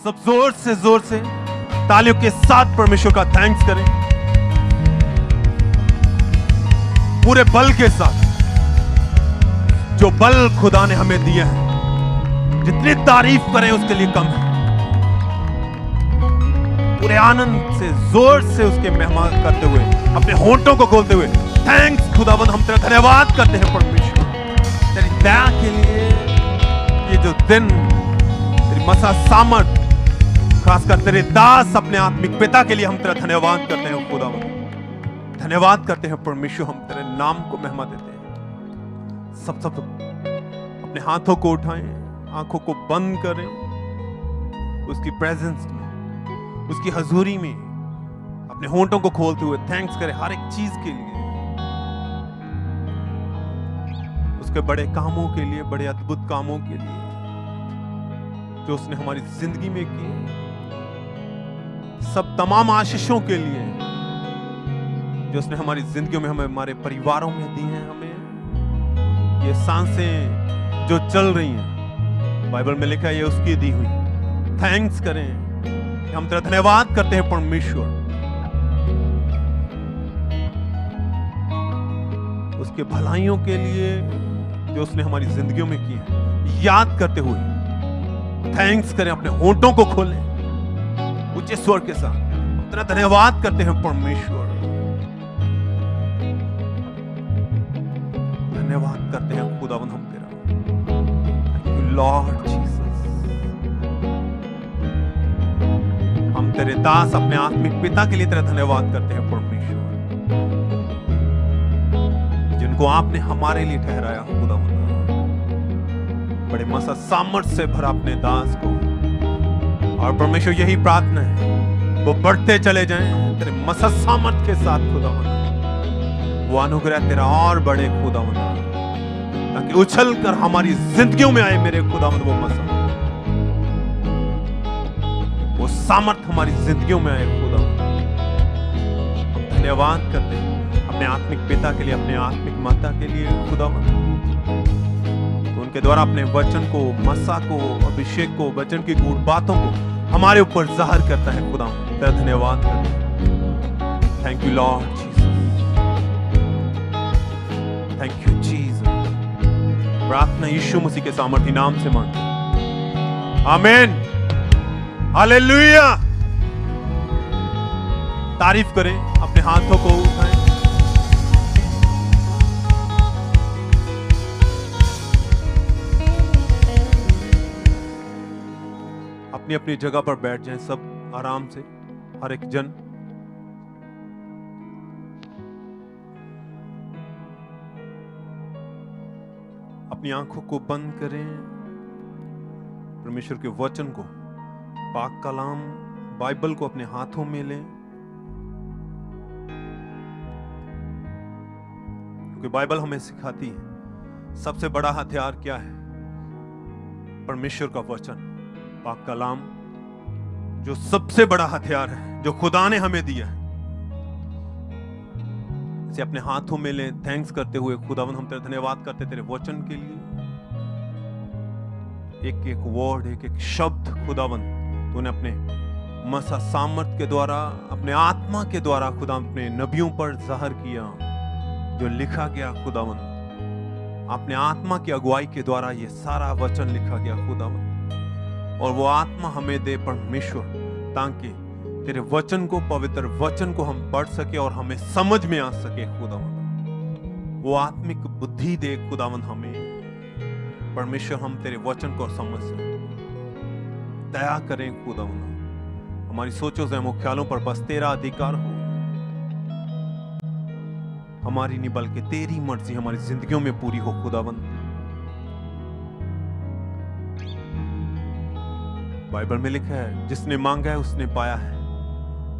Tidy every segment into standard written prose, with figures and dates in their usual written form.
सब जोर से तालियों के साथ परमेश्वर का थैंक्स करें, पूरे बल के साथ। जो बल खुदा ने हमें दिया है, जितनी तारीफ करें उसके लिए कम है। पूरे आनंद से, जोर से उसके महिमा करते हुए, अपने होंठों को खोलते हुए, थैंक्स खुदावंद, हम तेरा धन्यवाद करते हैं परमेश्वर, तेरी दया के लिए। ये जो दिन, तेरी मसा सामर्थ, खासकर तेरे दास अपने आत्मिक पिता के लिए हम तेरा धन्यवाद करते हैं खुदावंद, धन्यवाद करते हैं परमेश्वर। हम तेरे नाम को महिमा देते हैं। सब अपने हाथों को उठाएं, आंखों को बंद करें, उसकी प्रेजेंस में, उसकी हजूरी में अपने होंठों को खोलते हुए थैंक्स करें हर एक चीज के लिए, उसके बड़े कामों के लिए, बड़े अद्भुत कामों के लिए जो उसने हमारी जिंदगी में किए, सब तमाम आशीषों के लिए जो उसने हमारी जिंदगियों में, हमें, हमारे परिवारों में दी हैं। हमें ये सांसें जो चल रही हैं, बाइबल में लिखा है ये उसकी दी हुई। थैंक्स करें, हम तेरा धन्यवाद करते हैं परमेश्वर, उसके भलाइयों के लिए जो उसने हमारी जिंदगियों में की है, याद करते हुए थैंक्स करें, अपने होंठों को खोलें ऊंचे स्वर के साथ। हम तेरा धन्यवाद करते हैं परमेश्वर, धन्यवाद करते हैं खुदावंद हम तेरा। Thank you Lord Jesus. हम तेरे दास अपने आत्मिक पिता के लिए तेरा धन्यवाद करते हैं परमेश्वर, जिनको आपने हमारे लिए ठहराया खुदावंद। बड़े मसा सामर्थ से भरा अपने दास को, और परमेश्वर यही प्रार्थना है वो बढ़ते चले जाएं तेरे मसा सामर्थ के साथ खुदावंद। वो अनुग्रह तेरा और बड़े खुदावंद, ताकि उछल कर हमारी जिंदगियों में आए मेरे खुदावंद वो मसा, वो सामर्थ हमारी जिंदगियों में आए खुदावंद। हम धन्यवाद करते हैं अपने आत्मिक पिता के लिए, अपने आत्मिक माता के लिए खुदावंद, तो उनके द्वारा अपने वचन को, मसा को, अभिषेक को, वचन की गूढ़ बातों को हमारे ऊपर जाहिर करता है खुदावंद। तेरा धन्यवाद करते हैं। Thank you Lord Jesus, thank you Jesus. प्रार्थना यीशु मसीह के सामर्थी नाम से मांगते हैं, आमीन, हालेलुया। तारीफ करें, अपने हाथों को उठाएं, अपनी अपनी जगह पर बैठ जाएं सब आराम से, हर एक जन। अपनी आंखों को बंद करें, परमेश्वर के वचन को, पाक कलाम बाइबल को अपने हाथों में लें, क्योंकि बाइबल हमें सिखाती है सबसे बड़ा हथियार क्या है। परमेश्वर का वचन, पाक कलाम, जो सबसे बड़ा हथियार है जो खुदा ने हमें दिया है, इसे अपने हाथों में लें, थैंक्स करते हुए खुदावंद हम तेरा धन्यवाद करते तेरे वचन के लिए। एक एक वर्ड, एक एक शब्द खुदावंद तूने अपने मसा सामर्थ के द्वारा, अपने आत्मा के द्वारा खुदा अपने नबियों पर जाहिर किया। जो लिखा गया खुदावंद, अपने आत्मा की अगुवाई के द्वारा ये सारा वचन लिखा गया खुदावंद, और वो आत्मा हमें दे परमेश्वर, ताकि तेरे वचन को, पवित्र वचन को हम पढ़ सके और हमें समझ में आ सके खुदावंद। वो आत्मिक बुद्धि दे खुदावंद हमें परमेश्वर, हम तेरे वचन को समझ सके। दया करें खुदावंद, हमारी सोचों से, हम ख्यालों पर बस तेरा अधिकार हो, हमारी नहीं बल्कि तेरी मर्जी हमारी जिंदगियों में पूरी हो खुदावंद। बाइबल में लिखा है जिसने मांगा है उसने पाया है,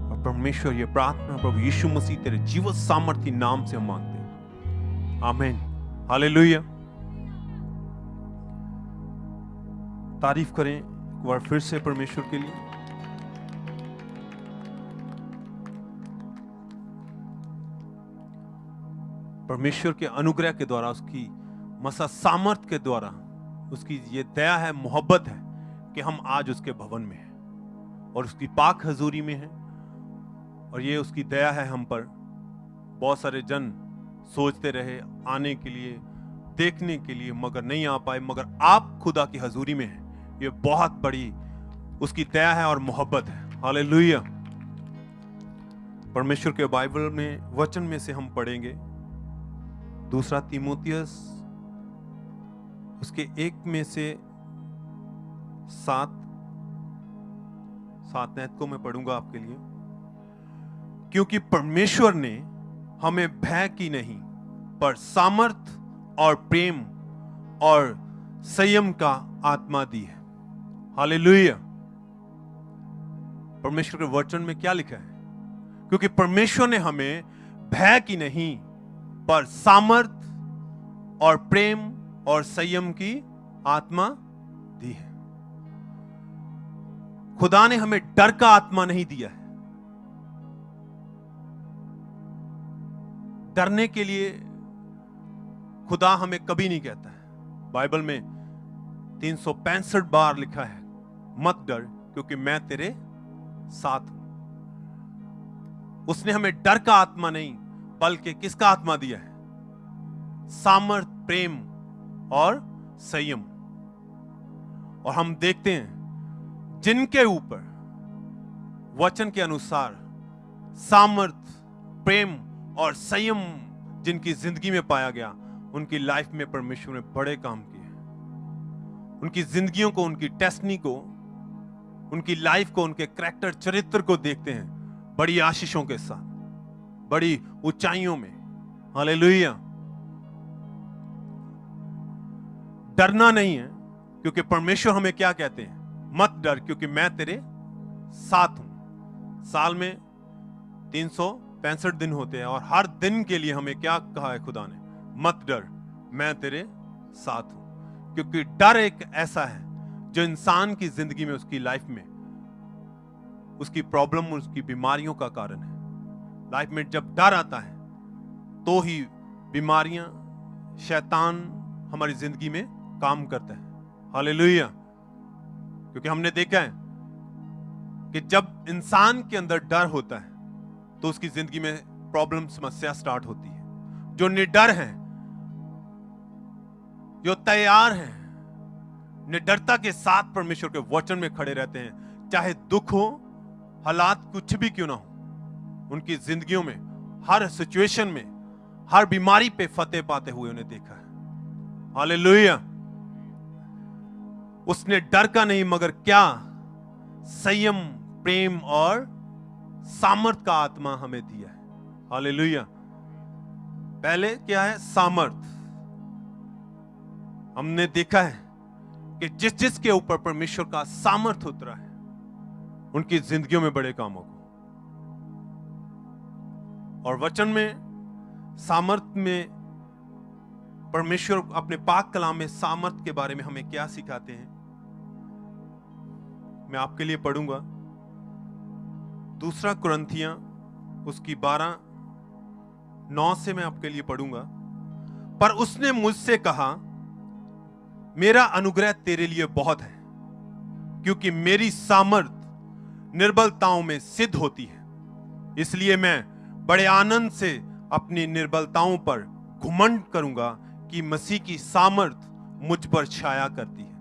और परमेश्वर ये प्रार्थना प्रभु यीशु मसीह तेरे जीवन सामर्थी नाम से हम मांगते हैं, आमीन, हालेलुया। तारीफ करें एक बार फिर से परमेश्वर के लिए। परमेश्वर के अनुग्रह के द्वारा, उसकी मसा सामर्थ के द्वारा, उसकी ये दया है, मोहब्बत है कि हम आज उसके भवन में हैं। और उसकी पाक हजूरी में हैं, और ये उसकी दया है हम पर। बहुत सारे जन सोचते रहे आने के लिए, देखने के लिए, मगर नहीं आ पाए, मगर आप खुदा की हजूरी में हैं। ये बहुत बड़ी उसकी दया है और मोहब्बत है। हालेलुया। परमेश्वर के बाइबल में वचन में से हम पढ़ेंगे 2 तीमुथियुस उसके 1 में से 7 आयत को मैं पढ़ूंगा आपके लिए। क्योंकि परमेश्वर ने हमें भय की नहीं पर सामर्थ और प्रेम और संयम का आत्मा दी है। हालेलुया। परमेश्वर के वचन में क्या लिखा है? क्योंकि परमेश्वर ने हमें भय की नहीं पर सामर्थ और प्रेम और संयम की आत्मा दी है। खुदा ने हमें डर का आत्मा नहीं दिया है। डरने के लिए खुदा हमें कभी नहीं कहता है। बाइबल में 365 बार लिखा है, मत डर क्योंकि मैं तेरे साथ हूं। उसने हमें डर का आत्मा नहीं बल्कि किसका आत्मा दिया है? सामर्थ, प्रेम और संयम। और हम देखते हैं जिनके ऊपर वचन के अनुसार सामर्थ, प्रेम और संयम जिनकी जिंदगी में पाया गया, उनकी लाइफ में परमेश्वर ने बड़े काम किए। उनकी जिंदगियों को, उनकी डेस्टिनी को, उनकी लाइफ को, उनके कैरेक्टर, चरित्र को देखते हैं बड़ी आशीषों के साथ, बड़ी ऊंचाइयों में। हालेलुया। डरना नहीं है, क्योंकि परमेश्वर हमें क्या कहते हैं? मत डर क्योंकि मैं तेरे साथ हूं। साल में 365 दिन होते हैं और हर दिन के लिए हमें क्या कहा है खुदा ने? मत डर, मैं तेरे साथ हूं। क्योंकि डर एक ऐसा है जो इंसान की जिंदगी में, उसकी लाइफ में, उसकी प्रॉब्लम, उसकी बीमारियों का कारण है। लाइफ में जब डर आता है तो ही बीमारियां, शैतान हमारी जिंदगी में काम करता है। हालेलुया। क्योंकि हमने देखा है कि जब इंसान के अंदर डर होता है तो उसकी जिंदगी में प्रॉब्लम, समस्या स्टार्ट होती है। जो निडर हैं, जो तैयार हैं, निडरता के साथ परमेश्वर के वचन में खड़े रहते हैं, चाहे दुख हो, हालात कुछ भी क्यों ना हो, उनकी जिंदगियों में हर सिचुएशन में, हर बीमारी पे फतेह पाते हुए उन्हें देखा है। हालेलुया। उसने डर का नहीं मगर क्या? संयम, प्रेम और सामर्थ का आत्मा हमें दिया है। हालेलुया। पहले क्या है? सामर्थ। हमने देखा है कि जिस जिसके ऊपर परमेश्वर का सामर्थ उतरा है, उनकी जिंदगियों में बड़े काम होगा। और वचन में सामर्थ में परमेश्वर अपने पाक कलाम में सामर्थ के बारे में हमें क्या सिखाते हैं, मैं आपके लिए पढ़ूंगा। 2 कुरिन्थियां उसकी 12:9 से मैं आपके लिए पढ़ूंगा। पर उसने मुझसे कहा, मेरा अनुग्रह तेरे लिए बहुत है, क्योंकि मेरी सामर्थ निर्बलताओं में सिद्ध होती है। इसलिए मैं बड़े आनंद से अपनी निर्बलताओं पर घुमंड करूंगा कि मसीह की सामर्थ मुझ पर छाया करती है।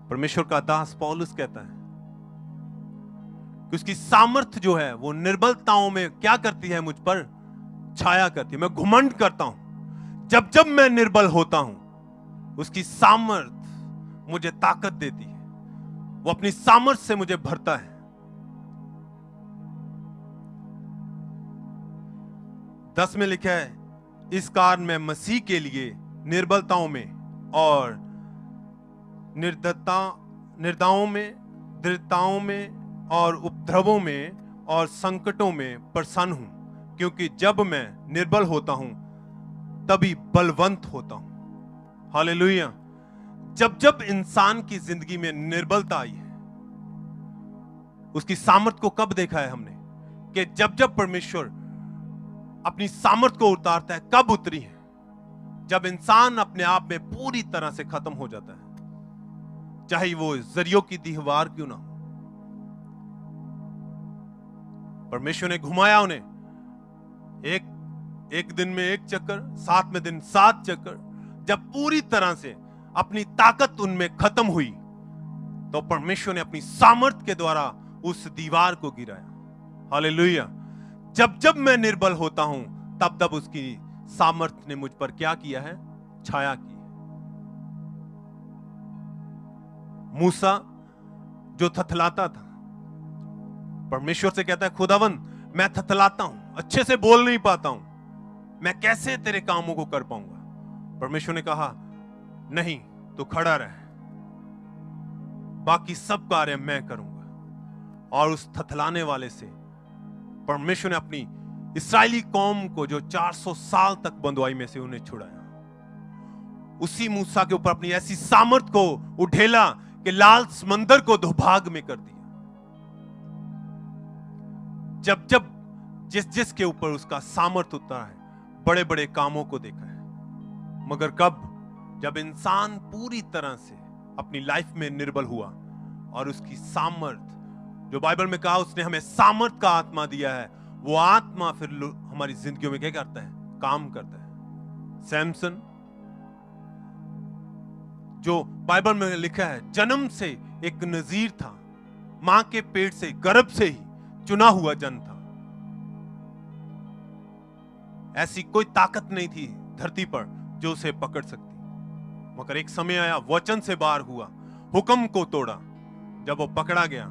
परमेश्वर का दास पौलुस कहता है कि उसकी सामर्थ जो है वो निर्बलताओं में क्या करती है? मुझ पर छाया करती है। मैं घुमंड करता हूं जब जब मैं निर्बल होता हूं, उसकी सामर्थ मुझे ताकत देती है, वो अपनी सामर्थ से मुझे भरता है। 10 में लिखा है, इस कारण मैं मसीह के लिए निर्बलताओं में और निर्दयताओं में, दृढ़ताओं में और उपद्रवों में और संकटों में प्रसन्न हूं, क्योंकि जब मैं निर्बल होता हूं तभी बलवंत होता हूं। हालेलुया। जब जब इंसान की जिंदगी में निर्बलता आई है, उसकी सामर्थ को कब देखा है हमने? कि जब जब परमेश्वर अपनी सामर्थ को उतारता है। कब उतरी है? जब इंसान अपने आप में पूरी तरह से खत्म हो जाता है, चाहे वो जरियों की दीवार क्यों ना हो। परमेश्वर ने घुमाया उन्हें, एक दिन में एक चक्कर, 7वें दिन 7 चक्कर। जब पूरी तरह से अपनी ताकत उनमें खत्म हुई तो परमेश्वर ने अपनी सामर्थ के द्वारा उस दीवार को गिराया। हालेलुया। जब जब मैं निर्बल होता हूं तब तब उसकी सामर्थ ने मुझ पर क्या किया है? छाया की। मूसा जो थथलाता था, परमेश्वर से कहता है, खुदावन मैं थथलाता हूं, अच्छे से बोल नहीं पाता हूं, मैं कैसे तेरे कामों को कर पाऊंगा? परमेश्वर ने कहा, नहीं, तो खड़ा रह, बाकी सब कार्य मैं करूंगा। और उस थथलाने वाले से परमेश्वर ने अपनी इस्राएली कौम को, जो 400 साल तक बंधुआई में से उन्हें छुड़ाया, उसी मूसा के ऊपर अपनी ऐसी सामर्थ को उठेला कि लाल समंदर को दोभाग में कर दिया। जब जब जिस के ऊपर उसका सामर्थ उतरा है, बड़े बड़े कामों को देखा है। मगर कब? जब इंसान पूरी तरह से अपनी लाइफ में निर्बल हुआ और उसकी सामर्थ, जो बाइबल में कहा उसने हमें सामर्थ का आत्मा दिया है, वो आत्मा फिर हमारी जिंदगियों में क्या करता है? काम करता है। सैमसन, जो बाइबल में लिखा है जन्म से एक नजीर था, मां के पेट से, गर्भ से ही चुना हुआ जन था। ऐसी कोई ताकत नहीं थी धरती पर जो उसे पकड़ सकती। मगर एक समय आया, वचन से बाहर हुआ, हुक्म को तोड़ा। जब वो पकड़ा गया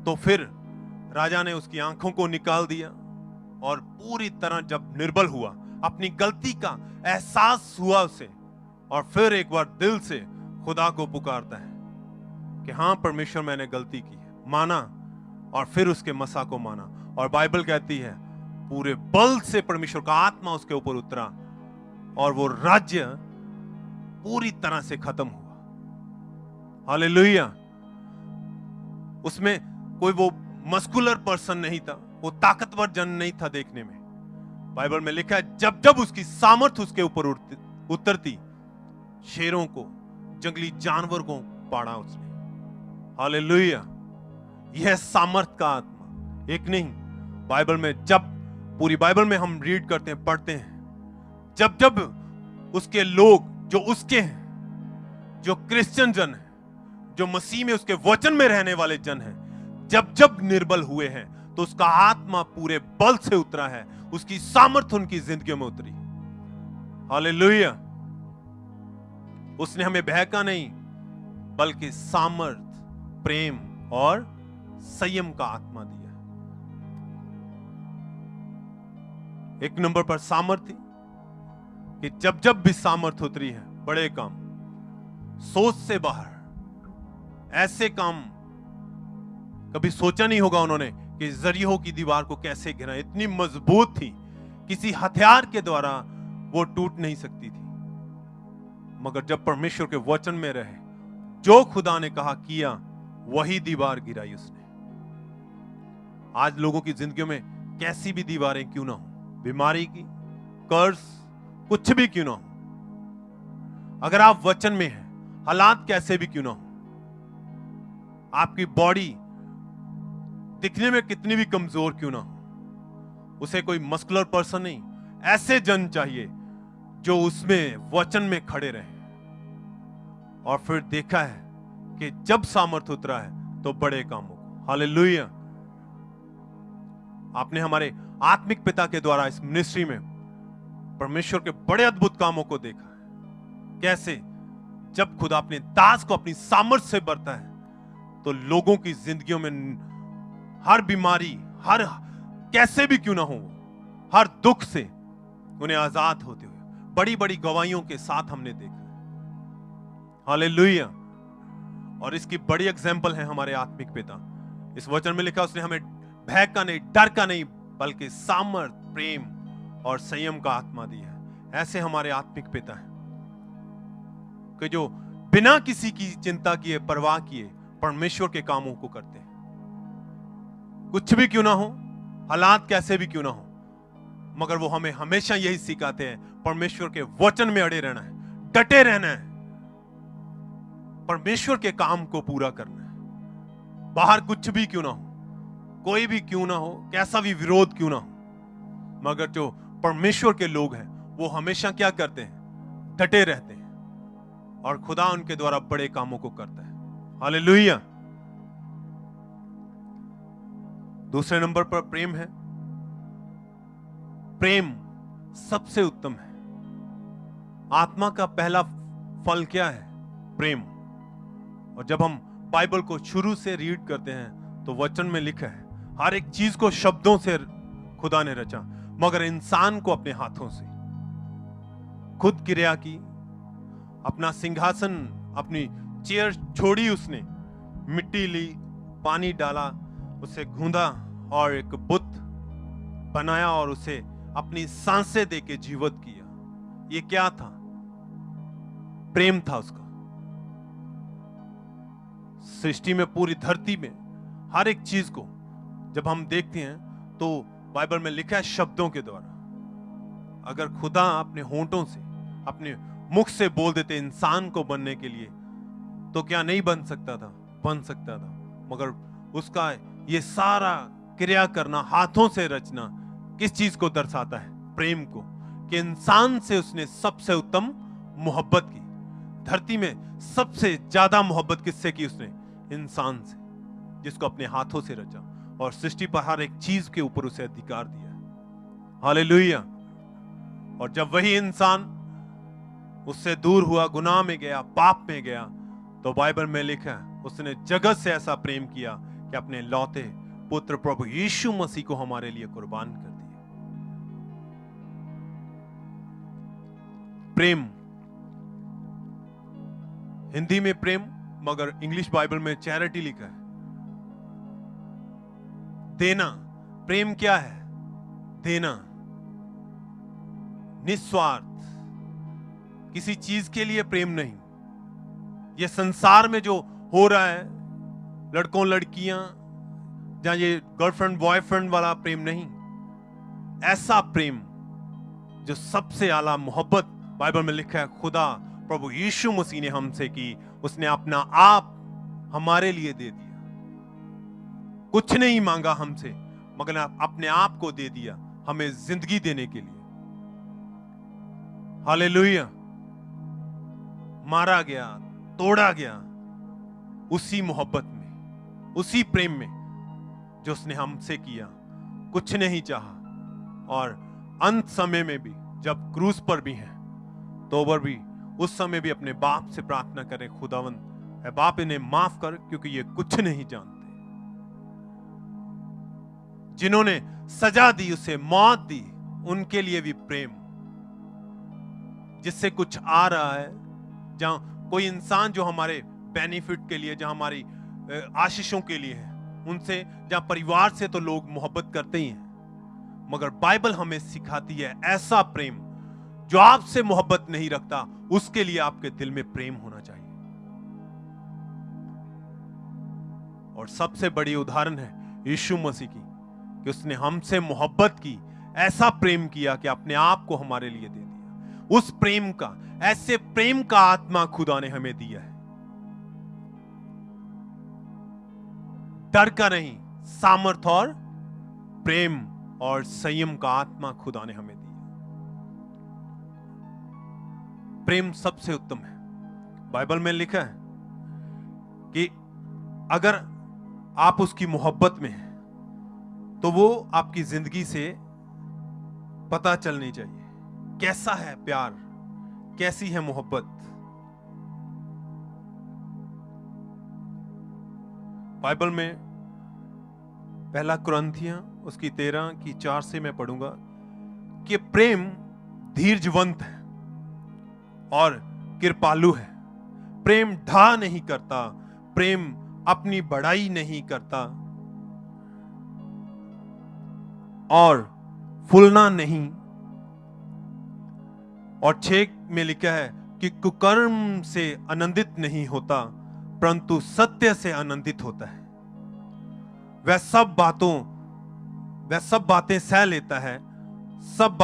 तो फिर राजा ने उसकी आंखों को निकाल दिया और पूरी तरह जब निर्बल हुआ, अपनी गलती का एहसास हुआ उसे, और फिर एक बार दिल से खुदा को पुकारता है कि हाँ परमेश्वर मैंने गलती की है, माना, और फिर उसके मसा को माना। और बाइबल कहती है पूरे बल से परमेश्वर का आत्मा उसके ऊपर उतरा और वो राज्य पूरी तरह से खत्म हुआ। हालेलुया। उसमें कोई वो मस्कुलर पर्सन नहीं था, वो ताकतवर जन नहीं था देखने में। बाइबल में लिखा है जब जब उसकी सामर्थ उसके ऊपर उतरती, शेरों को, जंगली जानवर को पाड़ा उसने। हालेलुया। यह सामर्थ का आत्मा, एक नहीं, बाइबल में जब पूरी बाइबल में हम रीड करते हैं, पढ़ते हैं, जब जब उसके लोग जो उसके हैं, जो क्रिश्चियन जन है, जो मसीह में उसके वचन में रहने वाले जन हैं, जब जब निर्बल हुए हैं तो उसका आत्मा पूरे बल से उतरा है, उसकी सामर्थ उनकी जिंदगी में उतरी। हालेलुया। उसने हमें बहका नहीं बल्कि सामर्थ, प्रेम और संयम का आत्मा दिया। एक नंबर पर सामर्थ थी कि जब जब भी सामर्थ उतरी है, बड़े काम, सोच से बाहर, ऐसे काम कभी सोचा नहीं होगा उन्होंने कि जरियो की दीवार को कैसे गिरा। इतनी मजबूत थी, किसी हथियार के द्वारा वो टूट नहीं सकती थी। मगर जब परमेश्वर के वचन में रहे, जो खुदा ने कहा किया, वही दीवार गिराई उसने। आज लोगों की जिंदगियों में कैसी भी दीवारें क्यों ना हो, बीमारी की, कर्ज, कुछ भी क्यों ना हो, अगर आप वचन में हैं, हालात कैसे भी क्यों ना हो, आपकी बॉडी दिखने में कितनी भी कमजोर क्यों ना हो, उसे कोई मस्कुलर पर्सन नहीं, ऐसे जन चाहिए जो उसमें वचन में खड़े रहे। और फिर देखा है कि जब सामर्थ उतरा है तो बड़े कामों को। हालेलुया। आपने हमारे आत्मिक पिता के द्वारा इस मिनिस्ट्री में परमेश्वर के बड़े अद्भुत कामों को देखा है। कैसे जब खुदा अपने दास को अपनी सामर्थ से भरता है तो लोगों की जिंदगियों में हर बीमारी, हर कैसे भी क्यों ना हो, हर दुख से उन्हें आजाद होते हुए बड़ी बड़ी गवाहियों के साथ हमने देखा है। हालेलुया। और इसकी बड़ी एग्जाम्पल है हमारे आत्मिक पिता। इस वचन में लिखा, उसने हमें भय का नहीं, डर का नहीं, बल्कि सामर्थ, प्रेम और संयम का आत्मा दिया है। ऐसे हमारे आत्मिक पिता हैं कि जो बिना किसी की चिंता किए, परवाह किए, परमेश्वर के कामों को करते हैं। कुछ भी क्यों ना हो, हालात कैसे भी क्यों ना हो, मगर वो हमें हमेशा यही सिखाते हैं, परमेश्वर के वचन में अड़े रहना है, डटे रहना है। परमेश्वर के काम को पूरा करना है। बाहर कुछ भी क्यों ना हो, कोई भी क्यों ना हो, कैसा भी विरोध क्यों ना हो, मगर जो परमेश्वर के लोग हैं वो हमेशा क्या करते हैं? डटे रहते हैं और खुदा उनके द्वारा बड़े कामों को करता है। हालेलुया। दूसरे नंबर पर प्रेम है। प्रेम सबसे उत्तम है। आत्मा का पहला फल क्या है? प्रेम। और जब हम बाइबल को शुरू से रीड करते हैं तो वचन में लिखा है हर एक चीज को शब्दों से खुदा ने रचा, मगर इंसान को अपने हाथों से खुद क्रिया की। अपना सिंहासन, अपनी चेयर छोड़ी, उसने मिट्टी ली, पानी डाला, उसे गूंदा और एक बुत बनाया और उसे अपनी सांसें देके जीवित किया। ये क्या था? प्रेम था उसका। सृष्टि में, पूरी धरती में हर एक चीज को जब हम देखते हैं तो बाइबल में लिखा है शब्दों के द्वारा। अगर खुदा अपने होंठों से, अपने मुख से बोल देते इंसान को बनने के लिए, तो क्या नहीं बन सकता था? बन सकता था। मगर उसका ये सारा क्रिया करना, हाथों से रचना, किस चीज को दर्शाता है? प्रेम को। कि इंसान से उसने सबसे उत्तम मोहब्बत की। धरती में सबसे ज्यादा मोहब्बत किससे की उसने? इंसान से, जिसको अपने हाथों से रचा और सृष्टि पर हर एक चीज के ऊपर उसे अधिकार दिया। हालेलुया। और जब वही इंसान उससे दूर हुआ, गुनाह में गया, पाप में गया, तो बाइबल में लिखा है उसने जगत से ऐसा प्रेम किया कि अपने लौते पुत्र प्रभु यीशु मसीह को हमारे लिए कुर्बान कर दिया। प्रेम, हिंदी में प्रेम, मगर इंग्लिश बाइबल में चैरिटी लिखा है, देना। प्रेम क्या है? देना, निस्वार्थ, किसी चीज के लिए प्रेम नहीं। ये संसार में जो हो रहा है, लड़कों लड़कियां, जहां ये गर्लफ्रेंड बॉयफ्रेंड वाला प्रेम नहीं, ऐसा प्रेम जो सबसे आला मोहब्बत बाइबल में लिखा है खुदा प्रभु यीशु मसीह ने हमसे की। उसने अपना आप हमारे लिए दे दिया। कुछ नहीं मांगा हमसे, मगर अपने आप को दे दिया हमें जिंदगी देने के लिए। हालेलुया। मारा गया, तोड़ा गया उसी मोहब्बत में, उसी प्रेम में जो उसने हमसे किया। कुछ नहीं चाहा। और अंत समय में भी जब क्रूस पर भी हैं तो भी उस समय भी अपने बाप से प्रार्थना करें, खुदावंद है बाप इन्हें माफ कर क्योंकि ये कुछ नहीं जानते। जिन्होंने सजा दी, उसे मौत दी, उनके लिए भी प्रेम। जिससे कुछ आ रहा है, जहां कोई इंसान जो हमारे बेनिफिट के लिए, जहां हमारी आशीषों के लिए है, उनसे, जहां परिवार से तो लोग मोहब्बत करते ही हैं, मगर बाइबल हमें सिखाती है ऐसा प्रेम जो आपसे मोहब्बत नहीं रखता, उसके लिए आपके दिल में प्रेम होना चाहिए। और सबसे बड़ी उदाहरण है यीशु मसीह की, कि उसने हमसे मोहब्बत की, ऐसा प्रेम किया कि अपने आप को हमारे लिए दे दिया। उस प्रेम का, ऐसे प्रेम का आत्मा खुदा ने हमें दिया है। डर का नहीं, सामर्थ और प्रेम और संयम का आत्मा खुदा ने हमें दिया। प्रेम सबसे उत्तम है। बाइबल में लिखा है कि अगर आप उसकी मोहब्बत में हैं तो वो आपकी जिंदगी से पता चलनी चाहिए। कैसा है प्यार, कैसी है मोहब्बत। बाइबल में पहला कुरिन्थियों उसकी 13 की 4 से मैं पढ़ूंगा कि प्रेम धीरजवंत है और कृपालु है। प्रेम ढा नहीं करता, प्रेम अपनी बड़ाई नहीं करता और फूलना नहीं। और 6 में लिखा है कि कुकर्म से आनंदित नहीं होता, परंतु सत्य से आनंदित होता है। वह सब बातें सह लेता है, सब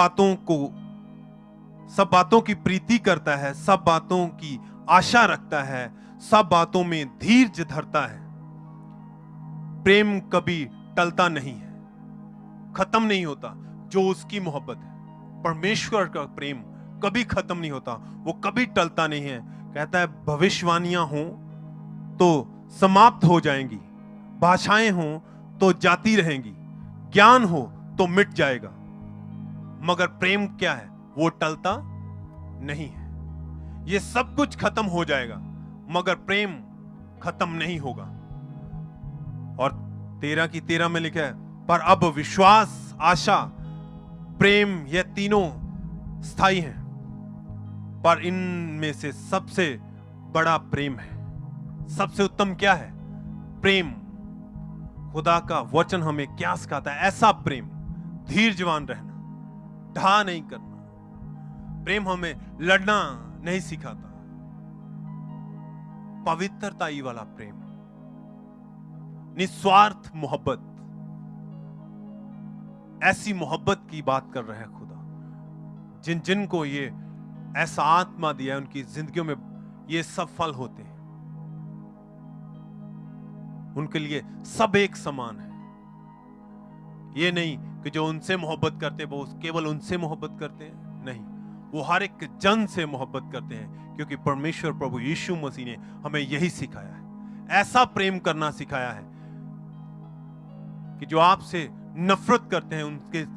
बातों की प्रीति करता है, सब बातों की आशा रखता है, सब बातों में धीरज धरता है। प्रेम कभी टलता नहीं है, खत्म नहीं होता। जो उसकी मोहब्बत है, परमेश्वर का प्रेम कभी खत्म नहीं होता, वो कभी टलता नहीं है। कहता है भविष्यवाणियां हों तो समाप्त हो जाएंगी, भाषाएं हों तो जाती रहेंगी, ज्ञान हो तो मिट जाएगा, मगर प्रेम क्या है, वो टलता नहीं है। ये सब कुछ खत्म हो जाएगा मगर प्रेम खत्म नहीं होगा। और 13 की 13 में लिखा है, पर अब विश्वास, आशा, प्रेम, ये तीनों स्थायी हैं, पर इनमें से सबसे बड़ा प्रेम है। सबसे उत्तम क्या है? प्रेम। खुदा का वचन हमें क्या सिखाता है? ऐसा प्रेम, धीरजवान रहना, ढा नहीं करना। प्रेम हमें लड़ना नहीं सिखाता, पवित्रताई वाला प्रेम, निस्वार्थ मोहब्बत। ऐसी मोहब्बत की बात कर रहा है खुदा। जिनको ये ऐसा आत्मा दिया है, उनकी जिंदगियों में ये सब फल होते हैं। उनके लिए सब एक समान है। ये नहीं कि जो उनसे मोहब्बत करते हैं वो केवल उनसे मोहब्बत करते हैं, नहीं, वो हर एक जन से मोहब्बत करते हैं, क्योंकि परमेश्वर प्रभु यीशु मसीह ने हमें यही सिखाया है। ऐसा प्रेम करना सिखाया है कि जो आपसे नफरत करते हैं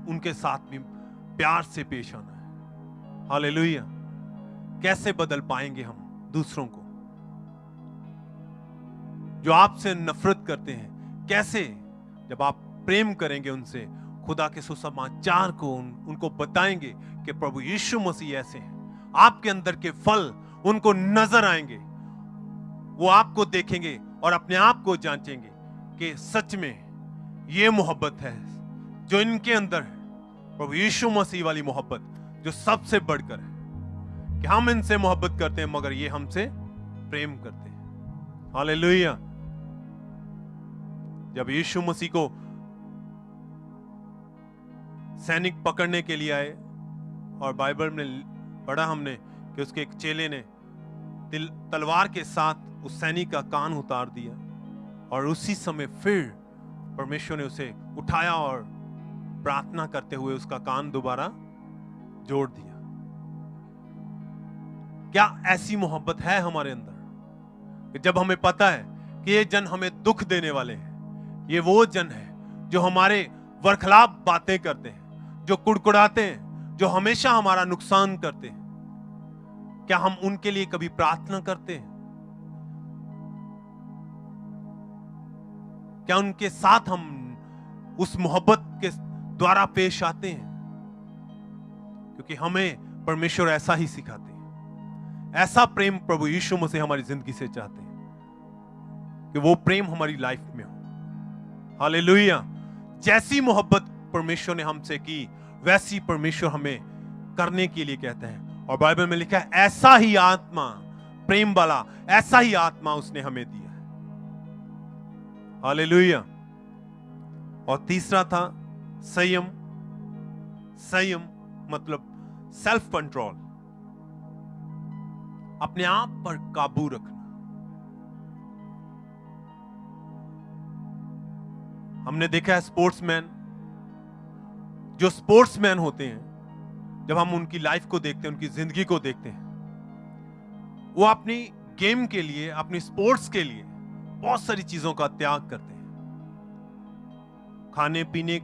उनके साथ भी प्यार से पेश आना है। हालेलुया। कैसे बदल पाएंगे हम दूसरों को? जो आपसे नफरत करते हैं, कैसे, जब आप प्रेम करेंगे उनसे, खुदा के सुसमाचार को उनको बताएंगे कि प्रभु यीशु मसीह ऐसे हैं, आपके अंदर के फल उनको नजर आएंगे। वो आपको देखेंगे और अपने आप को जांचेंगे कि सच में ये मोहब्बत है जो इनके अंदर है, प्रभु यीशु मसीह वाली मोहब्बत जो सबसे बढ़कर है, कि हम इनसे मोहब्बत करते हैं मगर ये हमसे प्रेम करते हैं। हालेलुया। जब यीशु मसीह को सैनिक पकड़ने के लिए आए, और बाइबल में पढ़ा हमने कि उसके एक चेले ने तलवार के साथ उस सैनिक का कान उतार दिया, और उसी समय फिर परमेश्वर ने उसे उठाया और प्रार्थना करते हुए उसका कान दोबारा जोड़ दिया। क्या ऐसी मोहब्बत है हमारे अंदर कि जब हमें पता है कि ये जन हमें दुख देने वाले हैं, ये वो जन है जो हमारे वरखलाफ बातें करते हैं, जो कुड़कुड़ाते हैं, जो हमेशा हमारा नुकसान करते हैं, क्या हम उनके लिए कभी प्रार्थना करते हैं? क्या उनके साथ हम उस मोहब्बत के द्वारा पेश आते हैं? क्योंकि हमें परमेश्वर ऐसा ही सिखाते हैं। ऐसा प्रेम प्रभु यीशु मसीह हमारी जिंदगी से चाहते हैं कि वो प्रेम हमारी लाइफ में हो। हालेलुया। जैसी मोहब्बत परमेश्वर ने हमसे की, वैसी परमेश्वर हमें करने के लिए कहते हैं। और बाइबल में लिखा है, ऐसा ही आत्मा, प्रेम वाला ऐसा ही आत्मा उसने हमें दिया है। हालेलुया। और तीसरा था संयम। संयम मतलब सेल्फ कंट्रोल, अपने आप पर काबू रखना। हमने देखा है स्पोर्ट्समैन, जो स्पोर्ट्समैन होते हैं, जब हम उनकी लाइफ को देखते हैं, उनकी जिंदगी को देखते हैं, वो अपनी गेम के लिए, अपनी स्पोर्ट्स के लिए बहुत सारी चीजों का त्याग करते हैं। खाने पीने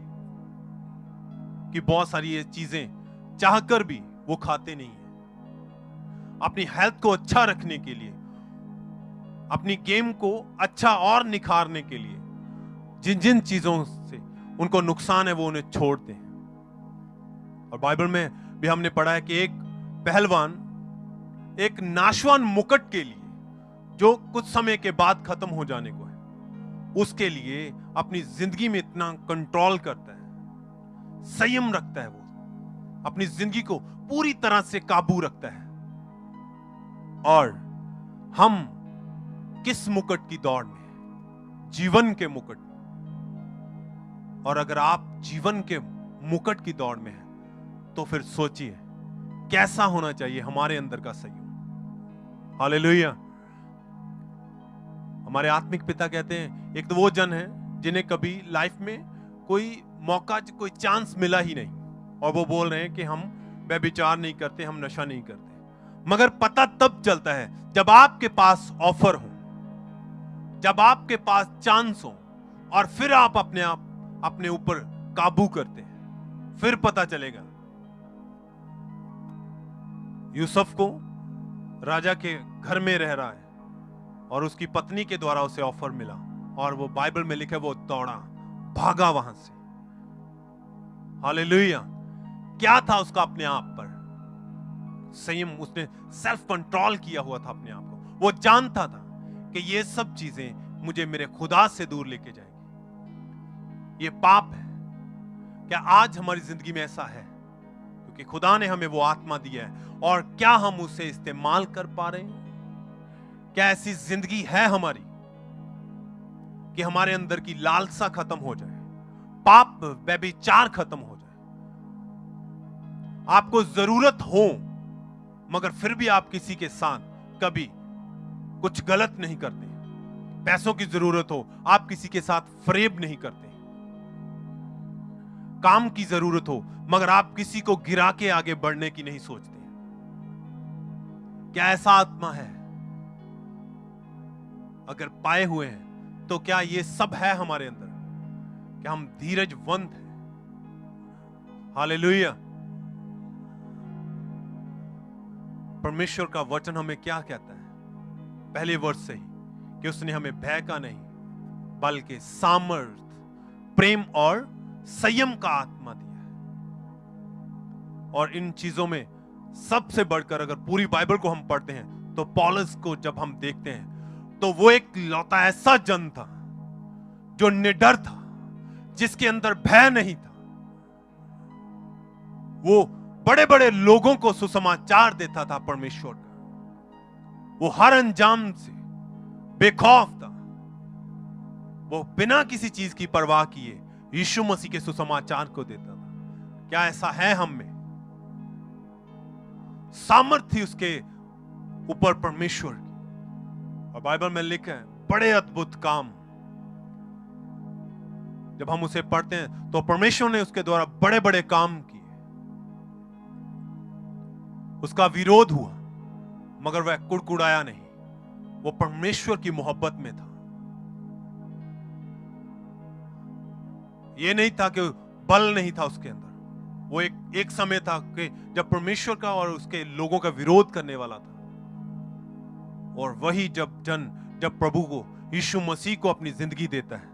की बहुत सारी ये चीजें चाहकर भी वो खाते नहीं है। अपनी हेल्थ को अच्छा रखने के लिए, अपनी गेम को अच्छा और निखारने के लिए जिन जिन चीजों से उनको नुकसान है वो उन्हें छोड़ते हैं। और बाइबल में भी हमने पढ़ा है कि एक पहलवान एक नाशवान मुकुट के लिए, जो कुछ समय के बाद खत्म हो जाने को है, उसके लिए अपनी जिंदगी में इतना कंट्रोल करता है, संयम रखता है, वो अपनी जिंदगी को पूरी तरह से काबू रखता है। और हम किस मुकुट की दौड़ में हैं? जीवन के मुकुट। और अगर आप जीवन के मुकुट की दौड़ में हैं तो फिर सोचिए कैसा होना चाहिए हमारे अंदर का संयम। हालेलुया। हमारे आत्मिक पिता कहते हैं, एक तो वो जन है जिन्हें कभी लाइफ में कोई मौका, कोई चांस मिला ही नहीं, और वो बोल रहे हैं कि हम व्यभिचार नहीं करते, हम नशा नहीं करते। मगर पता तब चलता है जब आपके पास ऑफर हो, जब आपके पास चांस हो, और फिर आप अपने ऊपर काबू करते हैं, फिर पता चलेगा। यूसुफ को राजा के घर में रह रहा है और उसकी पत्नी के द्वारा उसे ऑफर मिला, और वो बाइबल में लिखा है वो दौड़ा, भागा वहां से। हालेलुया। क्या था उसका अपने आप पर संयम, उसने सेल्फ कंट्रोल किया हुआ था अपने आप को। वो जानता था कि ये सब चीजें मुझे मेरे खुदा से दूर लेके जाएगी, ये पाप है। क्या आज हमारी जिंदगी में ऐसा है? क्योंकि खुदा ने हमें वो आत्मा दिया है, और क्या हम उसे इस्तेमाल कर पा रहे हैं? क्या ऐसी जिंदगी है हमारी कि हमारे अंदर की लालसा खत्म हो जाए, पाप व्यभिचार खत्म हो जाए? आपको जरूरत हो मगर फिर भी आप किसी के साथ कभी कुछ गलत नहीं करते। पैसों की जरूरत हो, आप किसी के साथ फरेब नहीं करते। काम की जरूरत हो मगर आप किसी को गिरा के आगे बढ़ने की नहीं सोचते। क्या ऐसा आत्मा है? अगर पाए हुए हैं तो क्या ये सब है हमारे अंदर? क्या हम धीरजवंत हैं? हालेलुया। परमेश्वर का वचन हमें क्या कहता है पहले वर्ष से ही, कि उसने हमें भय का नहीं बल्कि सामर्थ, प्रेम और संयम का आत्मा दिया है। और इन चीजों में सबसे बढ़कर अगर पूरी बाइबल को हम पढ़ते हैं तो पौलुस को जब हम देखते हैं तो वो एक लौता ऐसा जन था जो निडर था, जिसके अंदर भय नहीं था। वो बड़े बड़े लोगों को सुसमाचार देता था परमेश्वर का। वो हर अंजाम से बेखौफ था। वो बिना किसी चीज की परवाह किए यीशु मसीह के सुसमाचार को देता था। क्या ऐसा है हम में? सामर्थ्य थी उसके ऊपर परमेश्वर की। और बाइबल में लिखा है बड़े अद्भुत काम। जब हम उसे पढ़ते हैं तो परमेश्वर ने उसके द्वारा बड़े बड़े काम किए। उसका विरोध हुआ मगर वह कुड़कुड़ाया नहीं, वो परमेश्वर की मोहब्बत में था। ये नहीं था कि बल नहीं था उसके अंदर। वो एक समय था कि जब परमेश्वर का और उसके लोगों का विरोध करने वाला था। और वही जब प्रभु को, यीशु मसीह को अपनी जिंदगी देता है,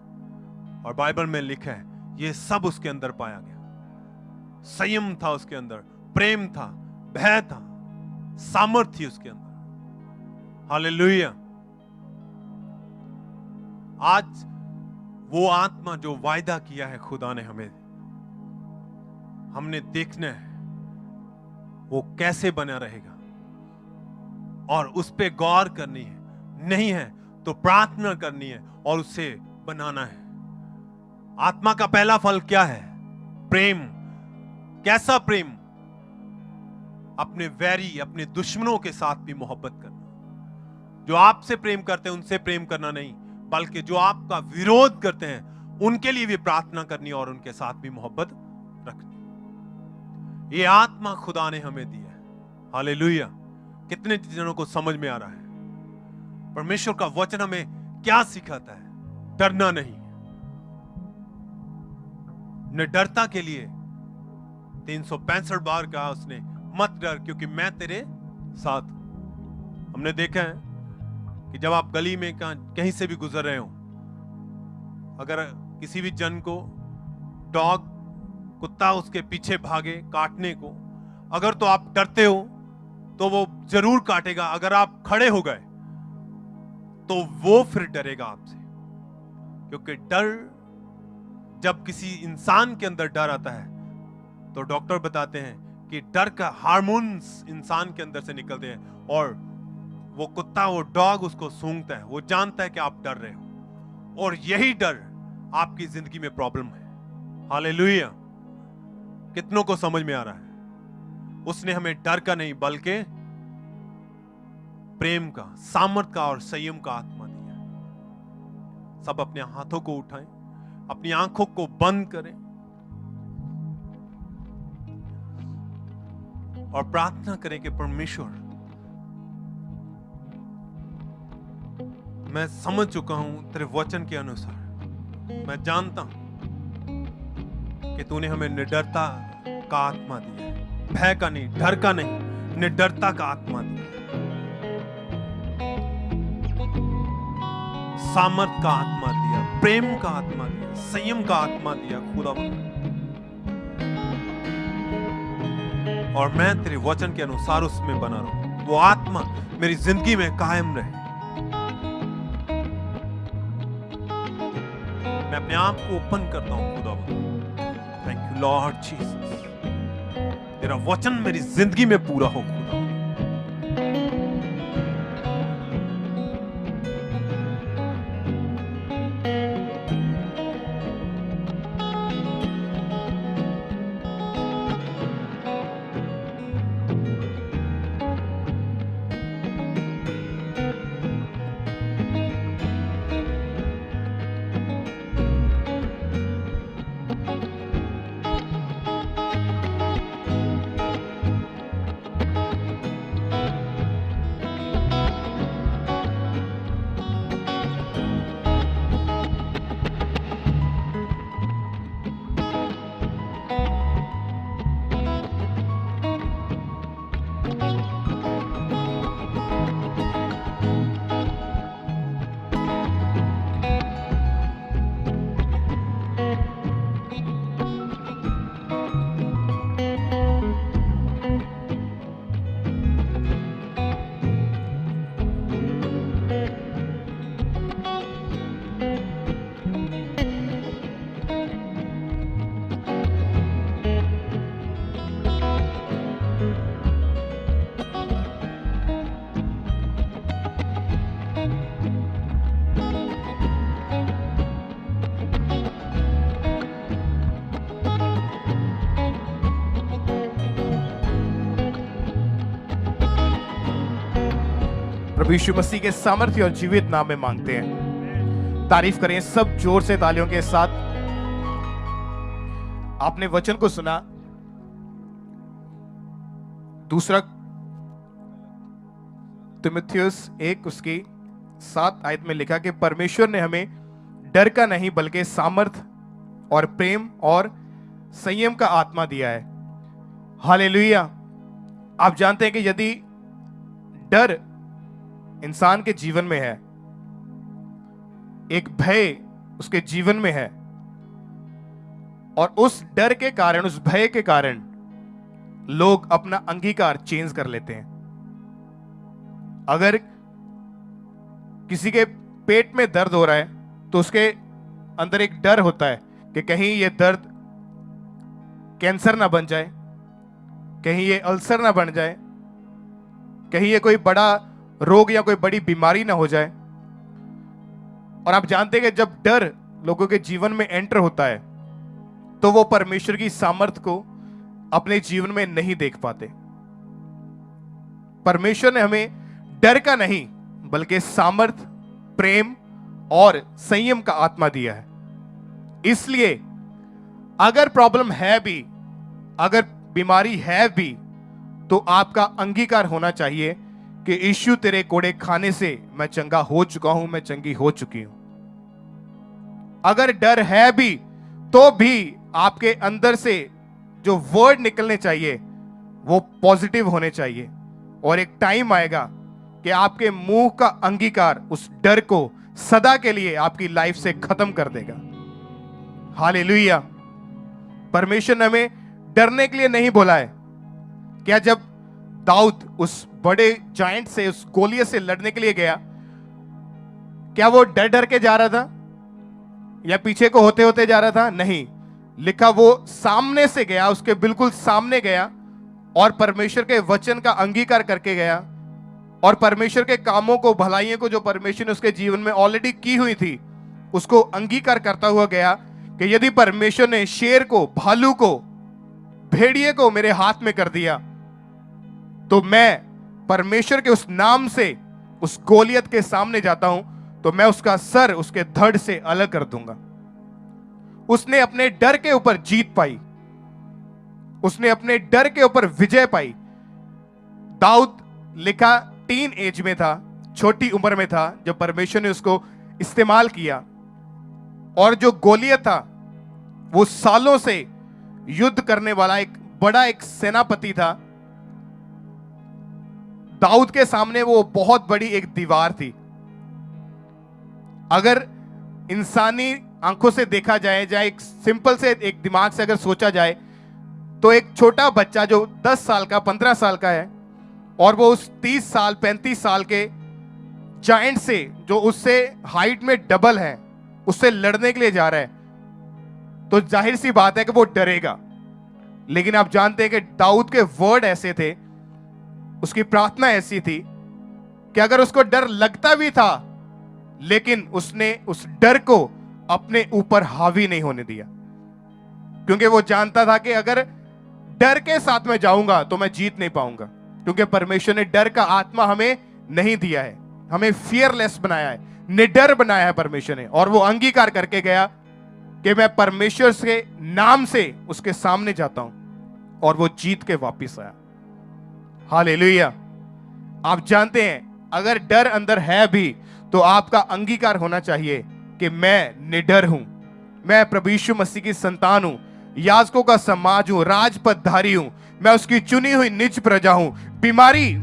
और बाइबल में लिखा है ये सब उसके अंदर पाया गया। संयम था उसके अंदर, प्रेम था, भय था, सामर्थ्य थी उसके अंदर। हालेलुया। आज वो आत्मा जो वायदा किया है खुदा ने हमें, हमने देखना है वो कैसे बना रहेगा और उस पे गौर करनी है। नहीं है तो प्रार्थना करनी है और उसे बनाना है। आत्मा का पहला फल क्या है? प्रेम। कैसा प्रेम? अपने वैरी, अपने दुश्मनों के साथ भी मोहब्बत करना। जो आपसे प्रेम करते हैं उनसे प्रेम करना नहीं, बल्कि जो आपका विरोध करते हैं उनके लिए भी प्रार्थना करनी और उनके साथ भी मोहब्बत रखनी। ये आत्मा खुदा ने हमें दी है। हालेलुया। कितने जनों को समझ में आ रहा है? परमेश्वर का वचन हमें क्या सिखाता है? डरना नहीं। निडरता के लिए 365 बार कहा उसने, मत डर क्योंकि मैं तेरे साथ हूं। हमने देखा है कि जब आप गली में कहीं से भी गुजर रहे हो, अगर किसी भी जन को डॉग, कुत्ता उसके पीछे भागे काटने को, अगर तो आप डरते हो तो वो जरूर काटेगा। अगर आप खड़े हो गए तो वो फिर डरेगा आपसे, क्योंकि डर, जब किसी इंसान के अंदर डर आता है तो डॉक्टर बताते हैं कि डर का हार्मोन्स इंसान के अंदर से निकलते हैं और वो कुत्ता, वो डॉग उसको सूंघता है। वो जानता है कि आप डर रहे हो और यही डर आपकी जिंदगी में प्रॉब्लम है। हालेलुया। कितनों को समझ में आ रहा है? उसने हमें डर का नहीं बल्कि प्रेम का, सामर्थ का और संयम का आत्मा दिया। सब अपने हाथों को उठाएं, अपनी आंखों को बंद करें और प्रार्थना करें कि परमेश्वर, मैं समझ चुका हूं तेरे वचन के अनुसार, मैं जानता हूं कि तूने हमें निडरता का आत्मा दिया है, भय का नहीं, डर का नहीं, निडरता का आत्मा दिया, सामर्थ का आत्मा दिया, प्रेम का आत्मा दिया, संयम का आत्मा दिया खुदावंद। और मैं तेरे वचन के अनुसार उसमें बना रहूं, वो आत्मा मेरी जिंदगी में कायम रहे। मैं अपने आप को ओपन करता हूं खुदावंद। थैंक यू लॉर्ड जीसस, तेरा वचन मेरी जिंदगी में पूरा हो खुदा। प्रभु यीशु मसीह के सामर्थ्य और जीवित नाम में मांगते हैं। तारीफ करें सब जोर से तालियों के साथ। आपने वचन को सुना। दूसरा तीमुथियुस 1 उसकी 7 आयत में लिखा कि परमेश्वर ने हमें डर का नहीं बल्कि सामर्थ और प्रेम और संयम का आत्मा दिया है। हालेलुया। आप जानते हैं कि यदि डर इंसान के जीवन में है, एक भय उसके जीवन में है, और उस डर के कारण, उस भय के कारण लोग अपना अंगीकार चेंज कर लेते हैं। अगर किसी के पेट में दर्द हो रहा है तो उसके अंदर एक डर होता है कि कहीं ये दर्द कैंसर ना बन जाए, कहीं ये अल्सर ना बन जाए, कहीं ये कोई बड़ा रोग या कोई बड़ी बीमारी ना हो जाए। और आप जानते हैं कि जब डर लोगों के जीवन में एंटर होता है तो वो परमेश्वर की सामर्थ को अपने जीवन में नहीं देख पाते। परमेश्वर ने हमें डर का नहीं बल्कि सामर्थ, प्रेम और संयम का आत्मा दिया है। इसलिए अगर प्रॉब्लम है भी, अगर बीमारी है भी, तो आपका अंगीकार होना चाहिए कि यीशु तेरे कोड़े खाने से मैं चंगा हो चुका हूं, मैं चंगी हो चुकी हूं। अगर डर है भी तो भी आपके अंदर से जो वर्ड निकलने चाहिए वो पॉजिटिव होने चाहिए, और एक टाइम आएगा कि आपके मुंह का अंगीकार उस डर को सदा के लिए आपकी लाइफ से खत्म कर देगा। हालेलुया। परमेश्वर ने हमें डरने के लिए नहीं बोला है। क्या जब दाऊद उस बड़े जायंट से, उस गोलियत से लड़ने के लिए गया, क्या वो डर डर के जा रहा था या पीछे को होते होते जा रहा था? नहीं, लिखा वो सामने से गया, उसके बिल्कुल सामने गया और परमेश्वर के वचन का अंगीकार करके गया, और परमेश्वर के कामों को, भलाइयों को जो परमेश्वर ने उसके जीवन में ऑलरेडी की हुई थी उसको अंगीकार करता हुआ गया कि यदि परमेश्वर ने शेर को, भालू को, भेड़िए को मेरे हाथ में कर दिया तो मैं परमेश्वर के उस नाम से उस गोलियत के सामने जाता हूं तो मैं उसका सर उसके धड़ से अलग कर दूंगा। उसने अपने डर के ऊपर जीत पाई, उसने अपने डर के ऊपर विजय पाई। दाऊद लिखा टीन एज में था, छोटी उम्र में था जब परमेश्वर ने उसको इस्तेमाल किया। और जो गोलियत था वो सालों से युद्ध करने वाला एक बड़ा एक सेनापति था। दाऊद के सामने वो बहुत बड़ी एक दीवार थी। अगर इंसानी आंखों से देखा जाए, एक सिंपल से एक दिमाग से अगर सोचा जाए, तो एक छोटा बच्चा जो 10 साल का 15 साल का है और वो उस 30 साल 35 साल के जायंट से जो उससे हाइट में डबल है उससे लड़ने के लिए जा रहा है, तो जाहिर सी बात है कि वो डरेगा। लेकिन आप जानते हैं कि दाऊद के वर्ड ऐसे थे, उसकी प्रार्थना ऐसी थी कि अगर उसको डर लगता भी था लेकिन उसने उस डर को अपने ऊपर हावी नहीं होने दिया, क्योंकि वो जानता था कि अगर डर के साथ में जाऊंगा तो मैं जीत नहीं पाऊंगा, क्योंकि परमेश्वर ने डर का आत्मा हमें नहीं दिया है, हमें फियरलेस बनाया है, निडर बनाया है परमेश्वर ने। और वो अंगीकार करके गया कि मैं परमेश्वर के नाम से उसके सामने जाता हूं, और वो जीत के वापस आया। हालेलुया। आप जानते हैं अगर डर अंदर है भी तो आपका अंगीकार होना चाहिए कि मैं निडर हूं, मैं प्रभु यीशु मसीह की संतान हूं, याजकों का समाज हूं, राजपदधारी हूं, मैं उसकी चुनी हुई निज प्रजा हूं। बीमारी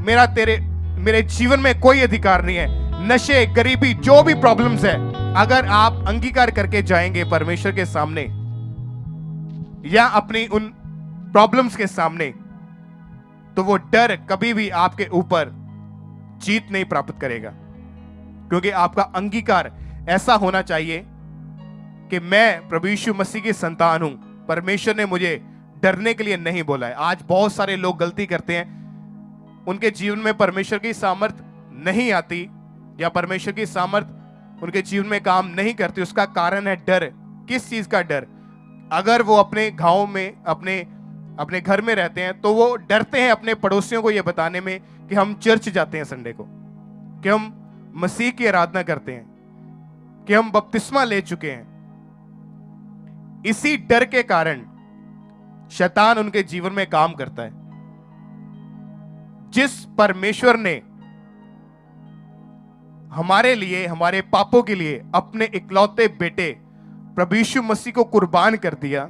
मेरे जीवन में कोई अधिकार नहीं है, नशे, गरीबी, जो भी प्रॉब्लम्स है, अगर आप अंगीकार करके जाएंगे परमेश्वर के सामने या अपनी उन प्रॉब्लम्स के सामने, तो वो डर कभी भी आपके ऊपर जीत नहीं प्राप्त करेगा, क्योंकि आपका अंगीकार ऐसा होना चाहिए कि मैं प्रभु यीशु मसीह की संतान हूं, परमेश्वर ने मुझे डरने के लिए नहीं बोला है। आज बहुत सारे लोग गलती करते हैं, उनके जीवन में परमेश्वर की सामर्थ नहीं आती या परमेश्वर की सामर्थ उनके जीवन में काम नहीं करती। उसका कारण है डर। किस चीज का डर? अगर वो अपने गांव में अपने घर में रहते हैं तो वो डरते हैं अपने पड़ोसियों को ये बताने में कि हम चर्च जाते हैं संडे को, कि हम मसीह की आराधना करते हैं, कि हम बपतिस्मा ले चुके हैं। इसी डर के कारण शैतान उनके जीवन में काम करता है। जिस परमेश्वर ने हमारे लिए, हमारे पापों के लिए अपने इकलौते बेटे प्रभु यीशु मसीह को कुर्बान कर दिया,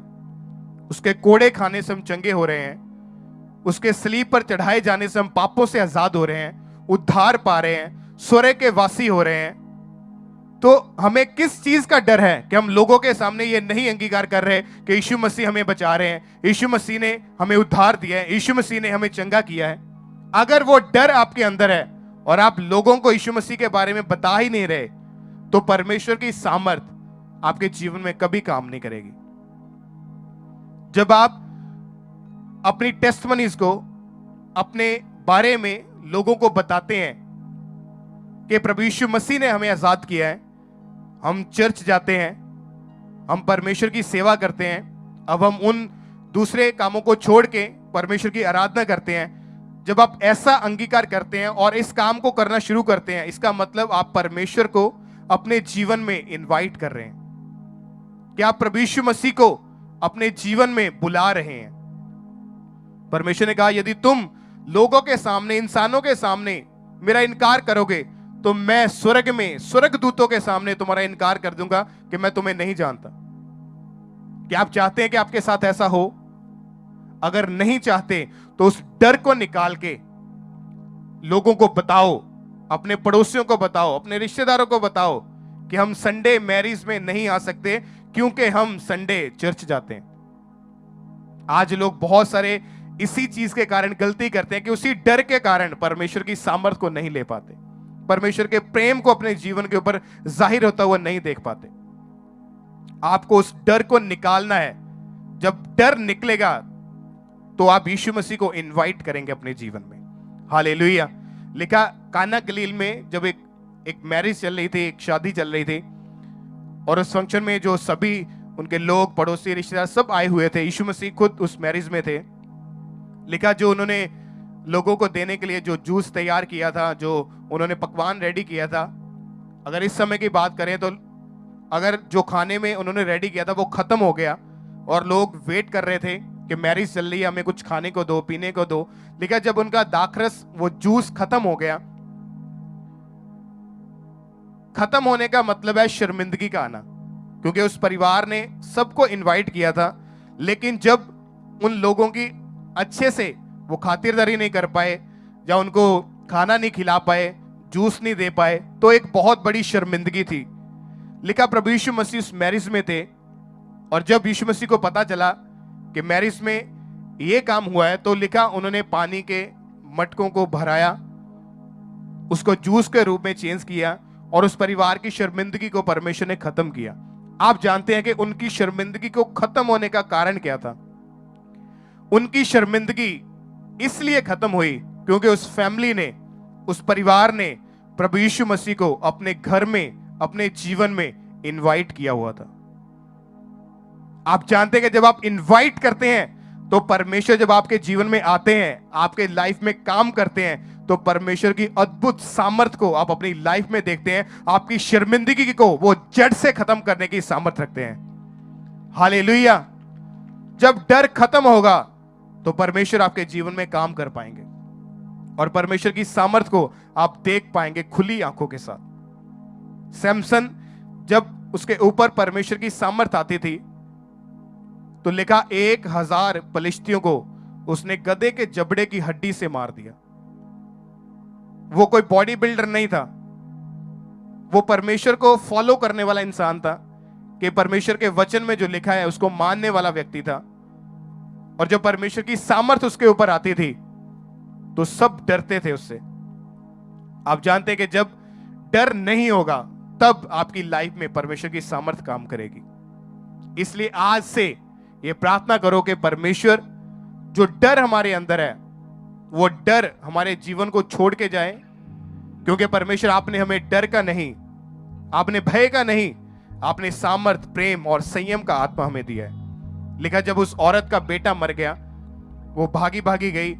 उसके कोड़े खाने से हम चंगे हो रहे हैं, उसके सलीब पर चढ़ाए जाने से हम पापों से आजाद हो रहे हैं, उद्धार पा रहे हैं, स्वर्ग के वासी हो रहे हैं, तो हमें किस चीज का डर है कि हम लोगों के सामने ये नहीं अंगीकार कर रहे कि यीशु मसीह हमें बचा रहे हैं, यीशु मसीह ने हमें उद्धार दिया है, यीशु मसीह ने हमें चंगा किया है। अगर वो डर आपके अंदर है और आप लोगों को यीशु मसीह के बारे में बता ही नहीं रहे, तो परमेश्वर की सामर्थ आपके जीवन में कभी काम नहीं करेगी। जब आप अपनी टेस्टमनीज को, अपने बारे में लोगों को बताते हैं कि प्रभु यीशु मसीह ने हमें आजाद किया है, हम चर्च जाते हैं, हम परमेश्वर की सेवा करते हैं, अब हम उन दूसरे कामों को छोड़ के परमेश्वर की आराधना करते हैं, जब आप ऐसा अंगीकार करते हैं और इस काम को करना शुरू करते हैं, इसका मतलब आप परमेश्वर को अपने जीवन में इनवाइट कर रहे हैं, कि आप प्रभु यीशु मसीह को अपने जीवन में बुला रहे हैं। परमेश्वर ने कहा यदि तुम लोगों के सामने, इंसानों के सामने मेरा इनकार करोगे तो मैं स्वर्ग में स्वर्गदूतों के सामने तुम्हारा इनकार कर दूंगा कि मैं तुम्हें नहीं जानता। क्या आप चाहते हैं कि आपके साथ ऐसा हो? अगर नहीं चाहते तो उस डर को निकाल के लोगों को बताओ, अपने पड़ोसियों को बताओ, अपने रिश्तेदारों को बताओ कि हम संडे मैरिज में नहीं आ सकते क्योंकि हम संडे चर्च जाते हैं। आज लोग बहुत सारे इसी चीज के कारण गलती करते हैं कि उसी डर के कारण परमेश्वर की सामर्थ को नहीं ले पाते, परमेश्वर के प्रेम को अपने जीवन के ऊपर जाहिर होता हुआ नहीं देख पाते। आपको उस डर को निकालना है। जब डर निकलेगा तो आप यीशु मसीह को इनवाइट करेंगे अपने जीवन में। हालेलुया। लिखा काना गलील में जब एक मैरिज चल रही थी, एक शादी चल रही थी, और उस फंक्शन में जो सभी उनके लोग, पड़ोसी, रिश्तेदार सब आए हुए थे, यीशु मसीह खुद उस मैरिज में थे। लिखा जो उन्होंने लोगों को देने के लिए जो जूस तैयार किया था, जो उन्होंने पकवान रेडी किया था, अगर इस समय की बात करें तो अगर जो खाने में उन्होंने रेडी किया था वो खत्म हो गया और लोग वेट कर रहे थे कि मैरिज चल रही है, हमें कुछ खाने को दो, पीने को दो, लेकिन जब उनका दाखरस वो जूस खत्म हो गया, खत्म होने का मतलब है शर्मिंदगी का आना, क्योंकि उस परिवार ने सबको इनवाइट किया था, लेकिन जब उन लोगों की अच्छे से वो खातिरदारी नहीं कर पाए या उनको खाना नहीं खिला पाए, जूस नहीं दे पाए, तो एक बहुत बड़ी शर्मिंदगी थी। लिखा प्रभु यीशु मसीह उस मैरिज में थे और जब यीशु मसीह को पता चला कि मैरिज में ये काम हुआ है तो लिखा उन्होंने पानी के मटकों को भराया, उसको जूस के रूप में चेंज किया और उस परिवार की शर्मिंदगी को परमेश्वर ने खत्म किया। आप जानते हैं कि उनकी शर्मिंदगी को खत्म होने का कारण क्या था? उनकी शर्मिंदगी इसलिए खत्म हुई क्योंकि उस फैमिली ने, उस परिवार ने प्रभु यीशु मसीह को अपने घर में, अपने जीवन में इनवाइट किया हुआ था। आप जानते हैं कि जब आप इनवाइट करते हैं तो परमेश्वर जब आपके जीवन में आते हैं, आपके लाइफ में काम करते हैं, तो परमेश्वर की अद्भुत सामर्थ को आप अपनी लाइफ में देखते हैं। आपकी शर्मिंदगी को वो जड़ से खत्म करने की सामर्थ रखते हैं। हालेलुया। जब डर खत्म होगा तो परमेश्वर आपके जीवन में काम कर पाएंगे और परमेश्वर की सामर्थ को आप देख पाएंगे खुली आंखों के साथ। सैमसन जब उसके ऊपर परमेश्वर की सामर्थ आती थी तो लिखा 1000 पलिश्तियों को उसने गधे के जबड़े की हड्डी से मार दिया। वो कोई बॉडी बिल्डर नहीं था, वो परमेश्वर को फॉलो करने वाला इंसान था कि परमेश्वर के वचन में जो लिखा है उसको मानने वाला व्यक्ति था। और जब परमेश्वर की सामर्थ उसके ऊपर आती थी तो सब डरते थे उससे। आप जानते हैं कि जब डर नहीं होगा तब आपकी लाइफ में परमेश्वर की सामर्थ काम करेगी। इसलिए आज से ये प्रार्थना करो कि परमेश्वर जो डर हमारे अंदर है वो डर हमारे जीवन को छोड़ के जाए, क्योंकि परमेश्वर आपने हमें डर का नहीं, आपने भय का नहीं, आपने सामर्थ, प्रेम और संयम का आत्मा हमें दिया है। लिखा जब उस औरत का बेटा मर गया, वो भागी भागी गई,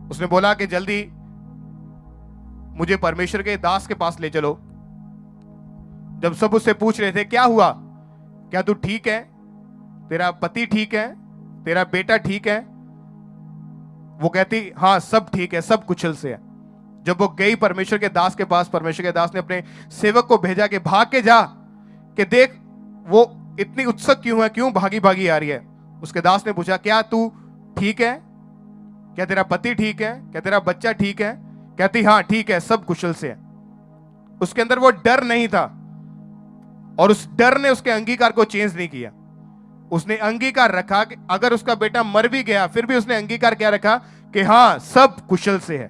उसने बोला कि जल्दी मुझे परमेश्वर के दास के पास ले चलो। जब सब उससे पूछ रहे थे क्या हुआ, क्या तू ठीक है, तेरा पति ठीक है, तेरा बेटा ठीक है, वो कहती हाँ सब ठीक है, सब कुशल से है। जब वो गई परमेश्वर के दास के पास, परमेश्वर के दास ने अपने सेवक को भेजा कि भाग के जा, कि देख वो इतनी उत्सुक क्यों है, क्यों भागी भागी आ रही है। उसके दास ने पूछा क्या तू ठीक है, क्या तेरा पति ठीक है, क्या तेरा बच्चा ठीक है? कहती हाँ ठीक है, सब कुशल से है। उसके अंदर वो डर नहीं था और उस डर ने उसके अंगीकार को चेंज नहीं किया। उसने अंगीकार रखा कि अगर उसका बेटा मर भी गया फिर भी उसने अंगीकार क्या रखा कि हाँ सब कुशल से है,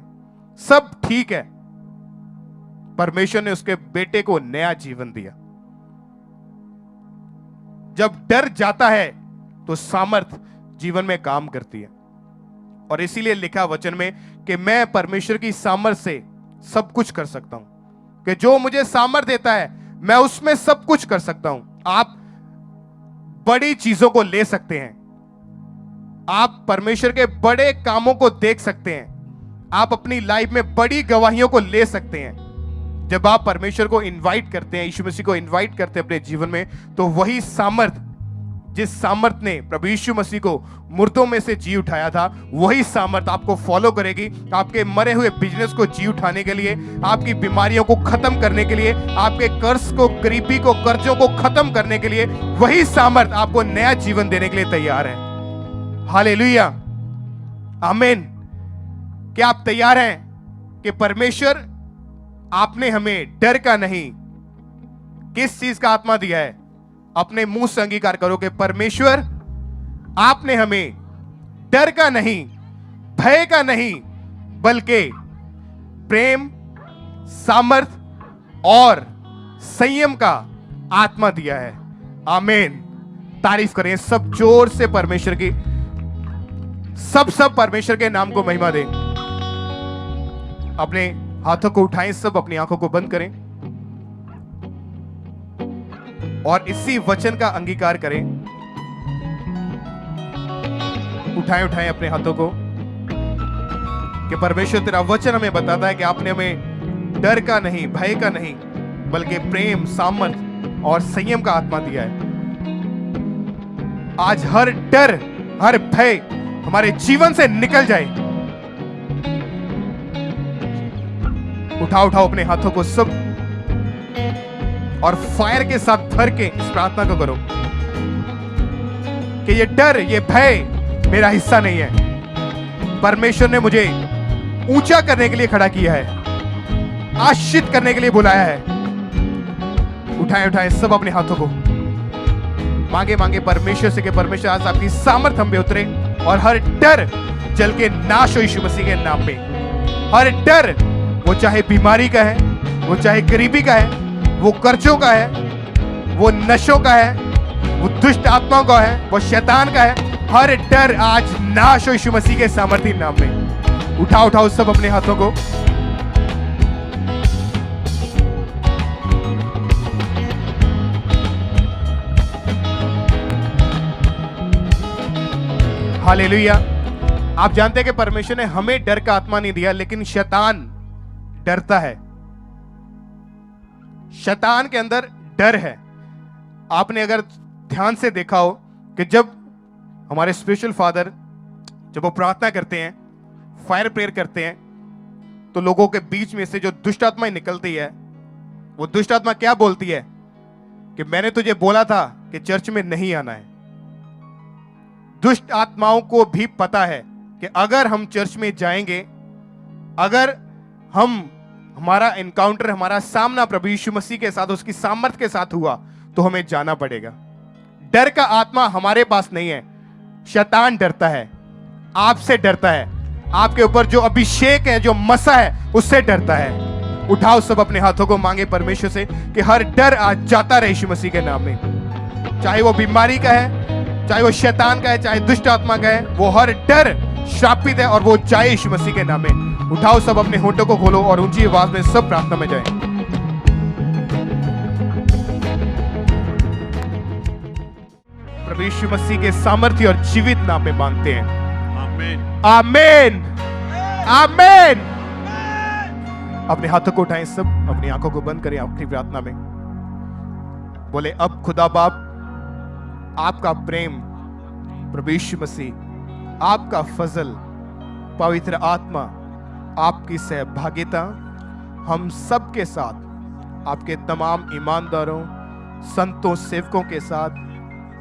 सब ठीक है। परमेश्वर ने उसके बेटे को नया जीवन दिया। जब डर जाता है तो सामर्थ जीवन में काम करती है और इसीलिए लिखा वचन में कि मैं परमेश्वर की सामर्थ से सब कुछ कर सकता हूं, कि जो मुझे सामर्थ देता है मैं उसमें सब कुछ कर सकता हूं। आप बड़ी चीजों को ले सकते हैं, आप परमेश्वर के बड़े कामों को देख सकते हैं, आप अपनी लाइफ में बड़ी गवाहियों को ले सकते हैं। जब आप परमेश्वर को इनवाइट करते हैं, यीशु मसीह को इनवाइट करते हैं अपने जीवन में, तो वही सामर्थ, जिस सामर्थ ने प्रभु यीशु मसीह को मुर्दों में से जी उठाया था, वही सामर्थ आपको फॉलो करेगी आपके मरे हुए बिजनेस को जी उठाने के लिए, आपकी बीमारियों को खत्म करने के लिए, आपके कर्ज को, गरीबी को, कर्जों को खत्म करने के लिए। वही सामर्थ आपको नया जीवन देने के लिए तैयार है। हालेलुया, आमीन। क्या आप तैयार हैं कि परमेश्वर आपने हमें डर का नहीं, किस चीज का आत्मा दिया है? अपने मुंह से अंगीकार करो कि परमेश्वर आपने हमें डर का नहीं, भय का नहीं, बल्कि प्रेम, सामर्थ और संयम का आत्मा दिया है। आमीन। तारीफ करें सब जोर से परमेश्वर की, सब परमेश्वर के नाम को महिमा दें। अपने हाथों को उठाएं, सब अपनी आंखों को बंद करें और इसी वचन का अंगीकार करें। उठाएं अपने हाथों को कि परमेश्वर तेरा वचन हमें बताता है कि आपने हमें डर का नहीं, भय का नहीं, बल्कि प्रेम, सामर्थ और संयम का आत्मा दिया है। आज हर डर, हर भय हमारे जीवन से निकल जाए। उठाओ अपने हाथों को सब और फायर के साथ भर के इस प्रार्थना को करो कि ये डर, ये भय मेरा हिस्सा नहीं है। परमेश्वर ने मुझे ऊंचा करने के लिए खड़ा किया है, आशीषित करने के लिए बुलाया है। उठाएं सब अपने हाथों को, मांगे परमेश्वर से कि परमेश्वर आज आपकी सामर्थ हम पे उतरे और हर डर जल के नाश हो यीशु मसीह के नाम में। हर डर, वो चाहे बीमारी का है, वो चाहे गरीबी का है, वो कर्जों का है, वो नशों का है, वो दुष्ट आत्माओं का है, वो शैतान का है, हर डर आज नाश हो यीशु मसीह के सामर्थी नाम में। उठाओ सब अपने हाथों को। हालेलुया। आप जानते हैं कि परमेश्वर ने हमें डर का आत्मा नहीं दिया, लेकिन शैतान डरता है। शैतान के अंदर डर है। आपने अगर ध्यान से देखा हो कि जब हमारे स्पिरिचुअल फादर जब वो प्रार्थना करते हैं, फायर प्रेयर करते हैं, तो लोगों के बीच में से जो दुष्ट आत्मा निकलती है, वो दुष्ट आत्मा क्या बोलती है कि मैंने तुझे बोला था कि चर्च में नहीं आना है। दुष्ट आत्माओं को भी पता है कि अगर हम चर्च में जाएंगे, अगर हमारा एनकाउंटर, हमारा सामना प्रभु यीशु मसीह के साथ, उसकी सामर्थ के साथ हुआ, तो हमें जाना पड़ेगा। डर का आत्मा हमारे पास नहीं है। शैतान डरता है, आपसे डरता है, आपके ऊपर जो अभिषेक है, जो मसा है, उससे डरता है। उठाओ सब अपने हाथों को, मांगे परमेश्वर से कि हर डर आज जाता रहे यीशु मसीह के नाम में। चाहे वो बीमारी का है, चाहे वो शैतान का है, चाहे दुष्ट आत्मा का है, वो हर डर श्रापित है और वो जाए यीशु मसीह के नाम में। उठाओ सब अपने होठों को खोलो और ऊंची आवाज में सब प्रार्थना में जाएं। प्रभु यीशु मसीह के सामर्थ्य और जीवित नाम में मांगते हैं, आमीन, आमीन, आमीन। अपने हाथों को उठाएं सब, अपनी आंखों को बंद करें आखिरी प्रार्थना में। बोले, अब खुदा बाप, आपका प्रेम, प्रभु यीशु मसीह, आपका फजल, पवित्र आत्मा, आपकी सहभागिता हम सब के साथ, आपके तमाम ईमानदारों, संतों, सेवकों के साथ,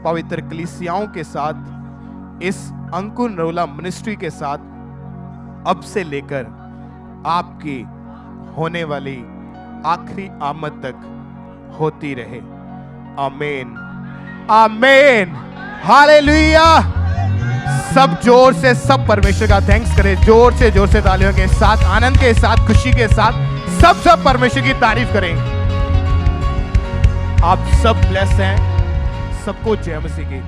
पवित्र कलीसियाओं के साथ, इस अंकुर नरोला मिनिस्ट्री के साथ, अब से लेकर आपकी होने वाली आखिरी आमद तक होती रहे। आमीन, आमीन, हालेलुया। सब जोर से सब परमेश्वर का थैंक्स करें, जोर से तालियों के साथ, आनंद के साथ, खुशी के साथ सब परमेश्वर की तारीफ करें। आप सब ब्लेस हैं। सबको जय मसीह की।